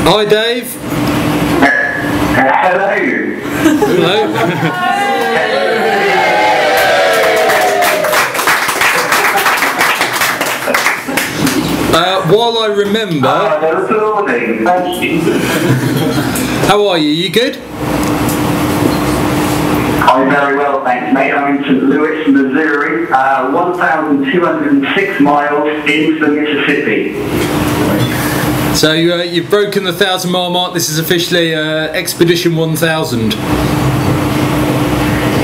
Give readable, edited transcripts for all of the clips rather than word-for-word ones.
Hi, Dave. Hello. Hello. While I remember... Thank you. How are you? You good? I'm very well, thanks, mate. I'm in St. Louis, Missouri, 1,206 miles into the Mississippi. So you've broken the 1,000-mile mark. This is officially Expedition 1000.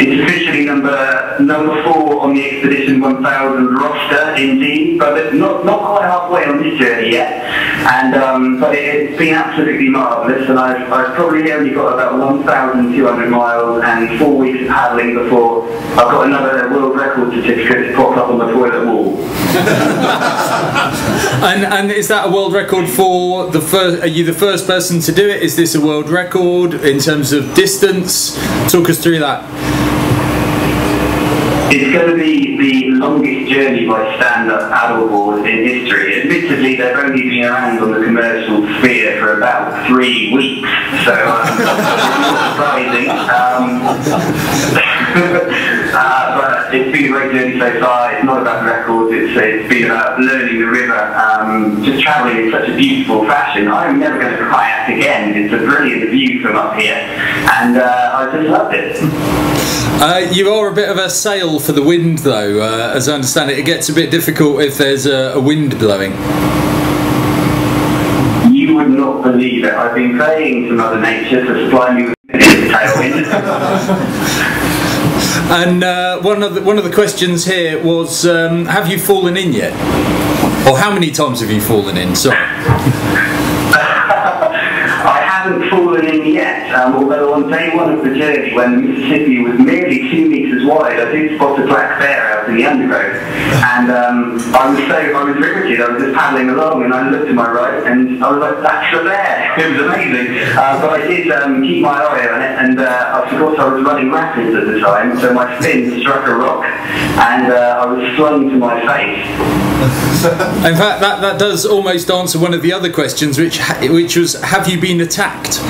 It's officially number 4 on the Expedition 1000 roster, indeed, but it's not quite halfway on this journey yet. And but it's been absolutely marvellous, and I've probably only got about 1,200 miles and 4 weeks of paddling before I've got another world record certificate to pop up on the toilet wall. And is that a world record for the first? Are you the first person to do it? Is this a world record in terms of distance? Talk us through that. It's going to be the longest journey by stand-up paddleboard in history. Admittedly, they've only been around on the commercial sphere for about 3 weeks, so it's not surprising. But it's been a great journey so far. It's not about records, it's been about learning the river, just travelling in such a beautiful fashion. I'm never going to kayak again. It's a brilliant view from up here, and I just loved it. You are a bit of a sail for the wind, though. As I understand it, it gets a bit difficult if there's a wind blowing. You would not believe it. I've been praying to Mother Nature to supply me with a tailwind. And one of the questions here was, have you fallen in yet? Or how many times have you fallen in? Sorry. I haven't fallen in yet, although on day 1 of the journey, when the Mississippi was merely 2 metres wide, I did spot a black bear out in the undergrowth, and I was riveted. I was just paddling along, and I looked to my right, and I was like, that's a bear! It was amazing. But I did keep my eye on it, and I forgot I was running rapids at the time, so my fin struck a rock, and I was slung to my face. In fact, that does almost answer one of the other questions, which was, have you been attacked?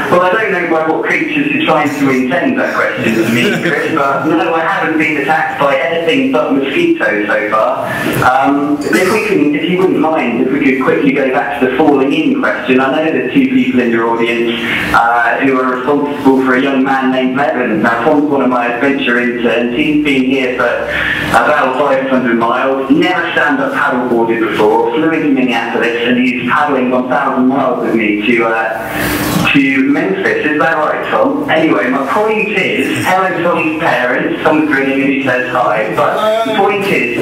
Well, I don't know by what creatures you're trying to intend that question to me, Chris, but no, I haven't been attacked by anything but mosquitoes so far. If you wouldn't mind, if we could quickly go back to the falling in question. I know there's 2 people in your audience who are responsible for a young man named Levin. Now, Tom's one of my adventure interns. He's been here for about 500 miles, never stand-up paddleboarded before, flew into Minneapolis, and he's paddling 1,000 miles with me to Memphis. Is that right, Tom? Anyway, my point is, hello Tom's parents. Tom's grinning and he says hi, but the point is,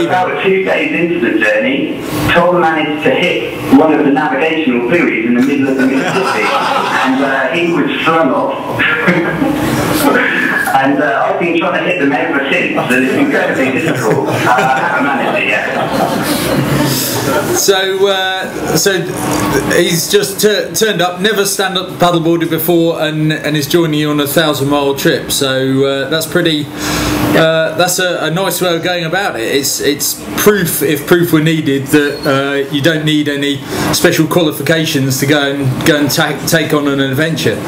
about 2 days into the journey, Tom managed to hit one of the navigational buoys in the middle of the Mississippi, and he was slung off. And I've been trying to hit them ever since, and it's incredibly difficult. I haven't managed it yet. So he's just turned up, never stand-up paddleboarded before, and is joining you on a 1,000-mile trip. So that's pretty. That's a nice way of going about it. It's proof, if proof were needed, that you don't need any special qualifications to go and take on an adventure.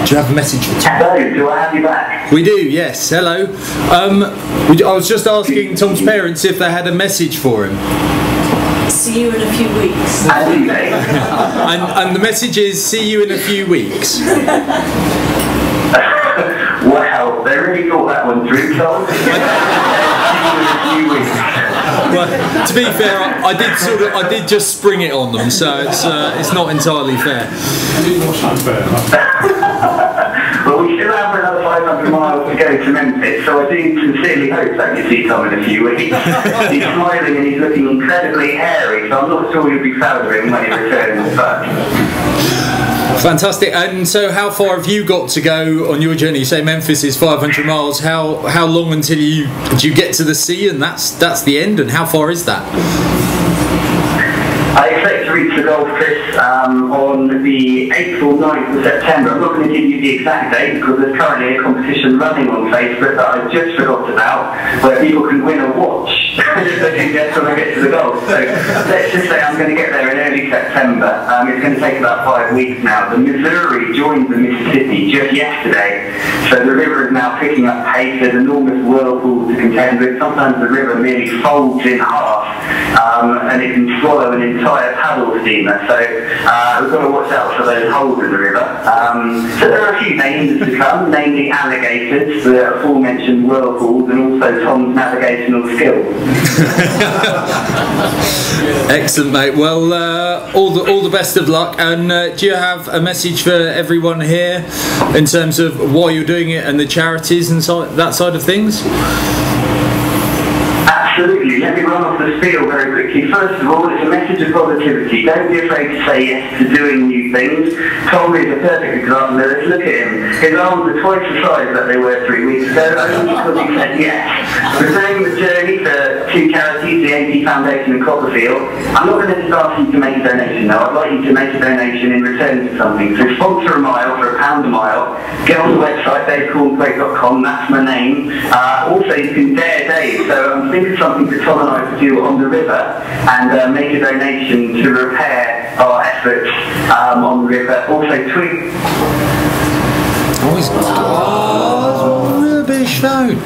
Do you have a message for Tom? Hello, do I have you back? We do, yes. Hello. I was just asking Tom's parents if they had a message for him. See you in a few weeks. And the message is, see you in a few weeks. Wow, they really thought that one through, Tom. See you in a few weeks. Well, to be fair, I did just spring it on them, so it's not entirely fair. Well, we still have another 500 miles to go to Memphis, so I do sincerely hope that you see Tom in a few weeks. He's smiling and he's looking incredibly hairy, so I'm not sure you'll be proud of him when he returns, but... Fantastic. And so how far have you got to go on your journey? You say Memphis is 500 miles. How long until you get to the sea and that's the end, and how far is that? I expect to reach the Gulf, Chris, on the 8th or 9th of September. I'm not going to give you the exact date because there's currently a competition running on Facebook that I just forgot about, where people can win a watch if they can get when I get to the goal. So let's just say I'm going to get there in early September. It's going to take about 5 weeks now. The Missouri joined the Mississippi just yesterday, so the river is now picking up pace. There's enormous whirlpools to contend with. Sometimes the river merely folds in half, and it can swallow an entire paddle steamer. So we've got to watch out for those holes in the river. So there are a few dangers to come, namely alligators, the aforementioned whirlpools, and also Tom's navigational skills. Excellent, mate. Well, all the best of luck. And do you have a message for everyone here in terms of why you're doing it and the charities and that side of things? Absolutely. Let me run off the spiel very quickly. First of all, it's a message of positivity. Don't be afraid to say yes to doing new things. Tom is a perfect example. Let's look at him. His arms are twice the size that they were 3 weeks ago, only because he said yes. We're doing the journey for two charities, the AP Foundation and Copperfield. I'm not going to just ask you to make a donation now. I'd like you to make a donation in return to something. So sponsor a mile for £1 a mile. Get on the website, davecornthwaite.com. That's my name. Also, you can dare Dave. So I'm thinking something that Tom and I could do on the river and make a donation to repair our efforts on the river. Also tweet. Oh, rubbish phone.